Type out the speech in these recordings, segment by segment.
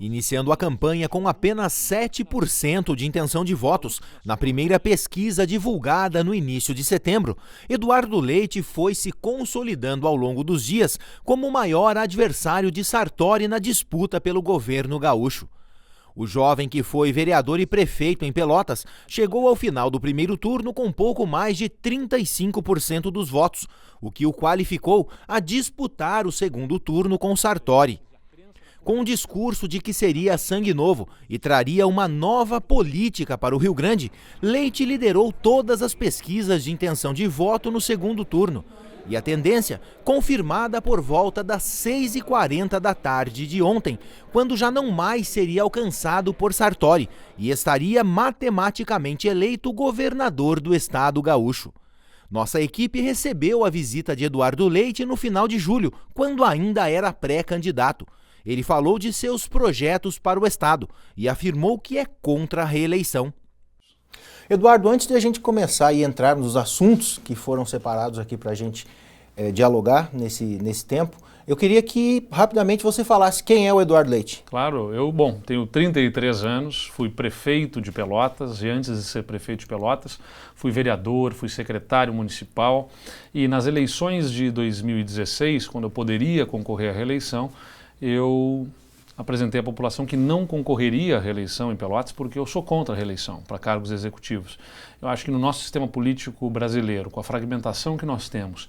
Iniciando a campanha com apenas 7% de intenção de votos, na primeira pesquisa divulgada no início de setembro, Eduardo Leite foi se consolidando ao longo dos dias como o maior adversário de Sartori na disputa pelo governo gaúcho. O jovem, que foi vereador e prefeito em Pelotas, chegou ao final do primeiro turno com pouco mais de 35% dos votos, o que o qualificou a disputar o segundo turno com Sartori. Com um discurso de que seria sangue novo e traria uma nova política para o Rio Grande, Leite liderou todas as pesquisas de intenção de voto no segundo turno. E a tendência, confirmada por volta das 6h40 da tarde de ontem, quando já não mais seria alcançado por Sartori e estaria matematicamente eleito governador do estado gaúcho. Nossa equipe recebeu a visita de Eduardo Leite no final de julho, quando ainda era pré-candidato. Ele falou de seus projetos para o estado e afirmou que é contra a reeleição. Eduardo, antes de a gente começar e entrar nos assuntos que foram separados aqui para a gente dialogar nesse tempo, eu queria que rapidamente você falasse quem é o Eduardo Leite. Claro, eu tenho 33 anos, fui prefeito de Pelotas e antes de ser prefeito de Pelotas fui vereador, fui secretário municipal e nas eleições de 2016, quando eu poderia concorrer à reeleição, eu apresentei à população que não concorreria à reeleição em Pelotas porque eu sou contra a reeleição para cargos executivos. Eu acho que no nosso sistema político brasileiro, com a fragmentação que nós temos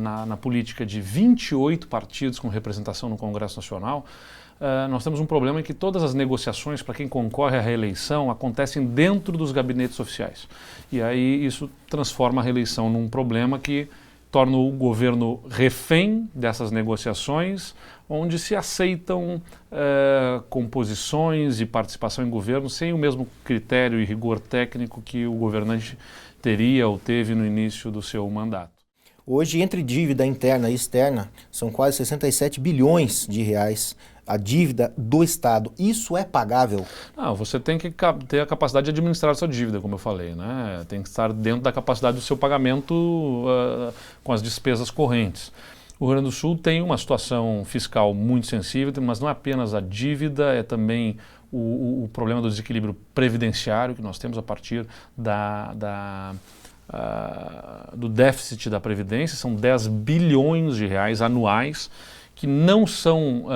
na política de 28 partidos com representação no Congresso Nacional, nós temos um problema em que todas as negociações para quem concorre à reeleição acontecem dentro dos gabinetes oficiais. E aí isso transforma a reeleição num problema que torna o governo refém dessas negociações, onde se aceitam composições e participação em governo sem o mesmo critério e rigor técnico que o governante teria ou teve no início do seu mandato. Hoje, entre dívida interna e externa, são quase 67 bilhões de reais a dívida do Estado. Isso é pagável? Não, você tem que ter a capacidade de administrar a sua dívida, como eu falei, né? Tem que estar dentro da capacidade do seu pagamento com as despesas correntes. O Rio Grande do Sul tem uma situação fiscal muito sensível, mas não é apenas a dívida, é também o problema do desequilíbrio previdenciário que nós temos a partir do déficit da Previdência. São 10 bilhões de reais anuais que não são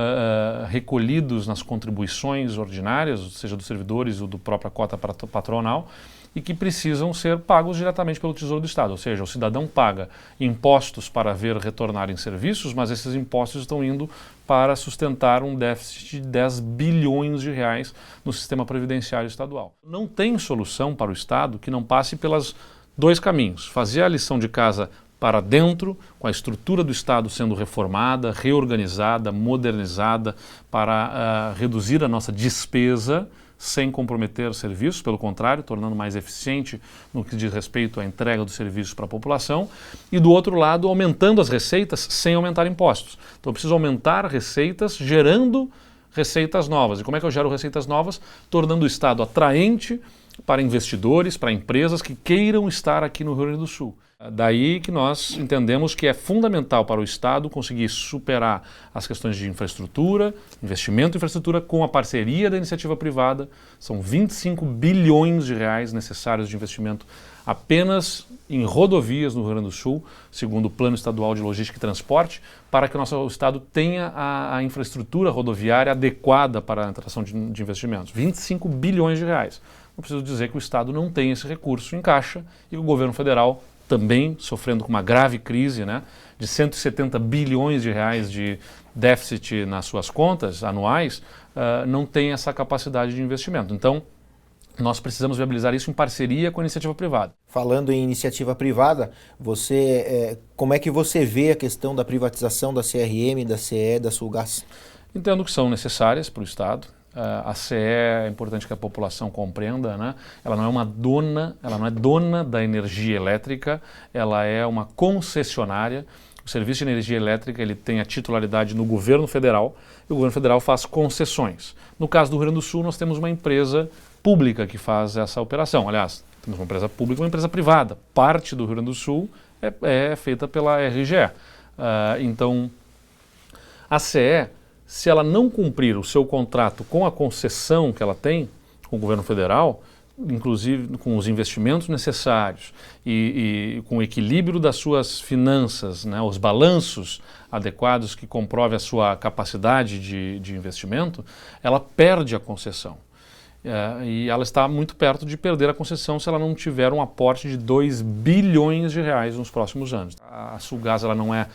recolhidos nas contribuições ordinárias, seja dos servidores ou do própria cota patronal, e que precisam ser pagos diretamente pelo Tesouro do Estado. Ou seja, o cidadão paga impostos para ver retornarem serviços, mas esses impostos estão indo para sustentar um déficit de 10 bilhões de reais no sistema previdenciário estadual. Não tem solução para o Estado que não passe pelos dois caminhos: fazer a lição de casa para dentro, com a estrutura do Estado sendo reformada, reorganizada, modernizada, para reduzir a nossa despesa, sem comprometer serviços, pelo contrário, tornando mais eficiente no que diz respeito à entrega dos serviços para a população, e do outro lado, aumentando as receitas sem aumentar impostos. Então eu preciso aumentar receitas, gerando receitas novas. E como é que eu gero receitas novas? Tornando o Estado atraente para investidores, para empresas que queiram estar aqui no Rio Grande do Sul. Daí que nós entendemos que é fundamental para o Estado conseguir superar as questões de infraestrutura, investimento em infraestrutura com a parceria da iniciativa privada. São 25 bilhões de reais necessários de investimento apenas em rodovias no Rio Grande do Sul, segundo o Plano Estadual de Logística e Transporte, para que o nosso Estado tenha a infraestrutura rodoviária adequada para a atração de investimentos. 25 bilhões de reais. Não preciso dizer que o Estado não tem esse recurso em caixa e o governo federal, também sofrendo com uma grave crise, né, de 170 bilhões de reais de déficit nas suas contas anuais, não tem essa capacidade de investimento. Então, nós precisamos viabilizar isso em parceria com a iniciativa privada. Falando em iniciativa privada, como é que você vê a questão da privatização da CRM, da CE, da Sulgás? Entendo que são necessárias para o Estado. A CE é importante que a população compreenda, né? Ela não é dona da energia elétrica, ela é uma concessionária. O serviço de energia elétrica ele tem a titularidade no governo federal e o governo federal faz concessões. No caso do Rio Grande do Sul, nós temos uma empresa pública que faz essa operação. Aliás, temos uma empresa pública e uma empresa privada. Parte do Rio Grande do Sul é feita pela RGE. Então, a CE, se ela não cumprir o seu contrato com a concessão que ela tem com o governo federal, inclusive com os investimentos necessários e com o equilíbrio das suas finanças, né, os balanços adequados que comprovem a sua capacidade de investimento, ela perde a concessão. E ela está muito perto de perder a concessão se ela não tiver um aporte de 2 bilhões de reais nos próximos anos. A Sulgás ela não é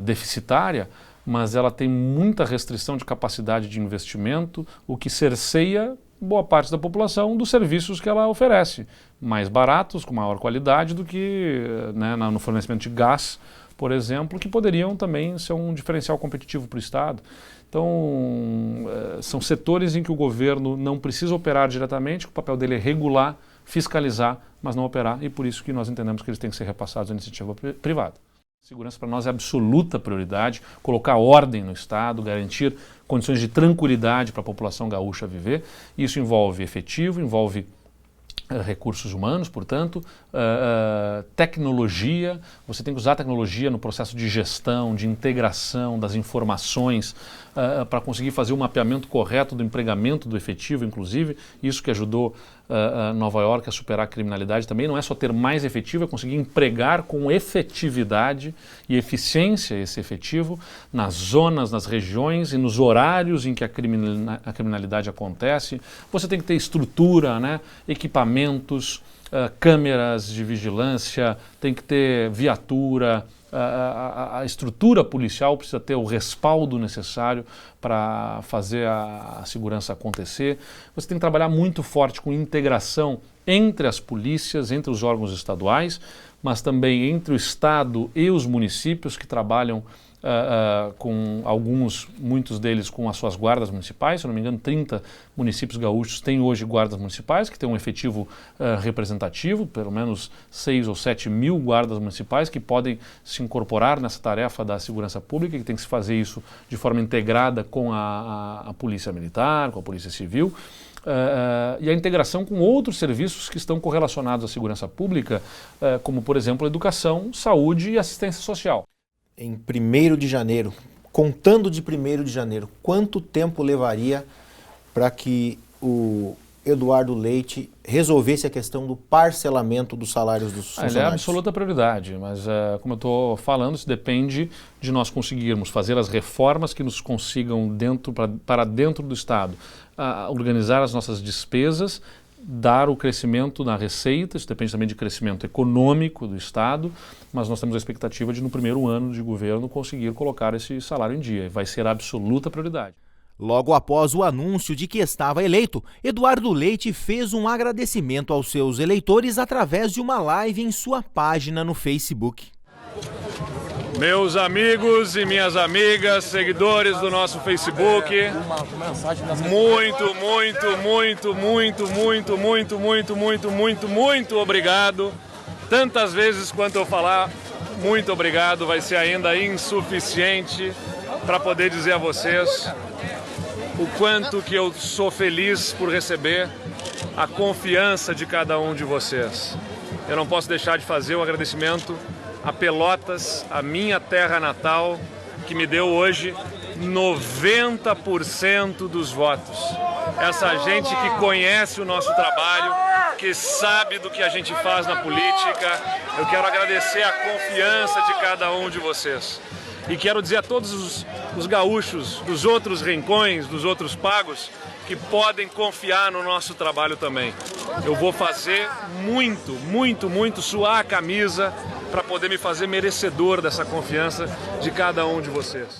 deficitária, mas ela tem muita restrição de capacidade de investimento, o que cerceia boa parte da população dos serviços que ela oferece, mais baratos, com maior qualidade do que, né, no fornecimento de gás, por exemplo, que poderiam também ser um diferencial competitivo para o Estado. Então, são setores em que o governo não precisa operar diretamente, que o papel dele é regular, fiscalizar, mas não operar, e por isso que nós entendemos que eles têm que ser repassados à iniciativa privada. Segurança para nós é absoluta prioridade, colocar ordem no Estado, garantir condições de tranquilidade para a população gaúcha viver. Isso envolve efetivo, envolve recursos humanos, portanto, tecnologia. Você tem que usar a tecnologia no processo de gestão, de integração das informações, para conseguir fazer o mapeamento correto do empregamento do efetivo, inclusive. Isso que ajudou Nova York a superar a criminalidade também. Não é só ter mais efetivo, é conseguir empregar com efetividade e eficiência esse efetivo nas zonas, nas regiões e nos horários em que a criminalidade acontece. Você tem que ter estrutura, né, equipamentos, câmeras de vigilância, tem que ter viatura. A estrutura policial precisa ter o respaldo necessário para fazer a segurança acontecer. Você tem que trabalhar muito forte com integração entre as polícias, entre os órgãos estaduais, mas também entre o Estado e os municípios que trabalham com muitos deles com as suas guardas municipais. Se eu não me engano, 30 municípios gaúchos têm hoje guardas municipais, que têm um efetivo representativo, pelo menos 6 ou 7 mil guardas municipais que podem se incorporar nessa tarefa da segurança pública, que tem que se fazer isso de forma integrada com a Polícia Militar, com a Polícia Civil. E a integração com outros serviços que estão correlacionados à segurança pública, como, por exemplo, educação, saúde e assistência social. Em 1º de janeiro, contando de 1º de janeiro, quanto tempo levaria para que o Eduardo Leite resolvesse a questão do parcelamento dos salários dos funcionários? Ele é a absoluta prioridade, mas como eu estou falando, isso depende de nós conseguirmos fazer as reformas que nos consigam para dentro do Estado, organizar as nossas despesas, dar o crescimento na receita. Isso depende também de crescimento econômico do Estado, mas nós temos a expectativa de no primeiro ano de governo conseguir colocar esse salário em dia. Vai ser a absoluta prioridade. Logo após o anúncio de que estava eleito, Eduardo Leite fez um agradecimento aos seus eleitores através de uma live em sua página no Facebook. Meus amigos e minhas amigas, seguidores do nosso Facebook, muito obrigado. Tantas vezes quanto eu falar muito obrigado, vai ser ainda insuficiente para poder dizer a vocês o quanto que eu sou feliz por receber a confiança de cada um de vocês. Eu não posso deixar de fazer o agradecimento a Pelotas, a minha terra natal, que me deu hoje 90% dos votos. Essa gente que conhece o nosso trabalho, que sabe do que a gente faz na política. Eu quero agradecer a confiança de cada um de vocês. E quero dizer a todos os gaúchos dos outros rincões, dos outros pagos, que podem confiar no nosso trabalho também. Eu vou fazer muito suar a camisa para poder me fazer merecedor dessa confiança de cada um de vocês.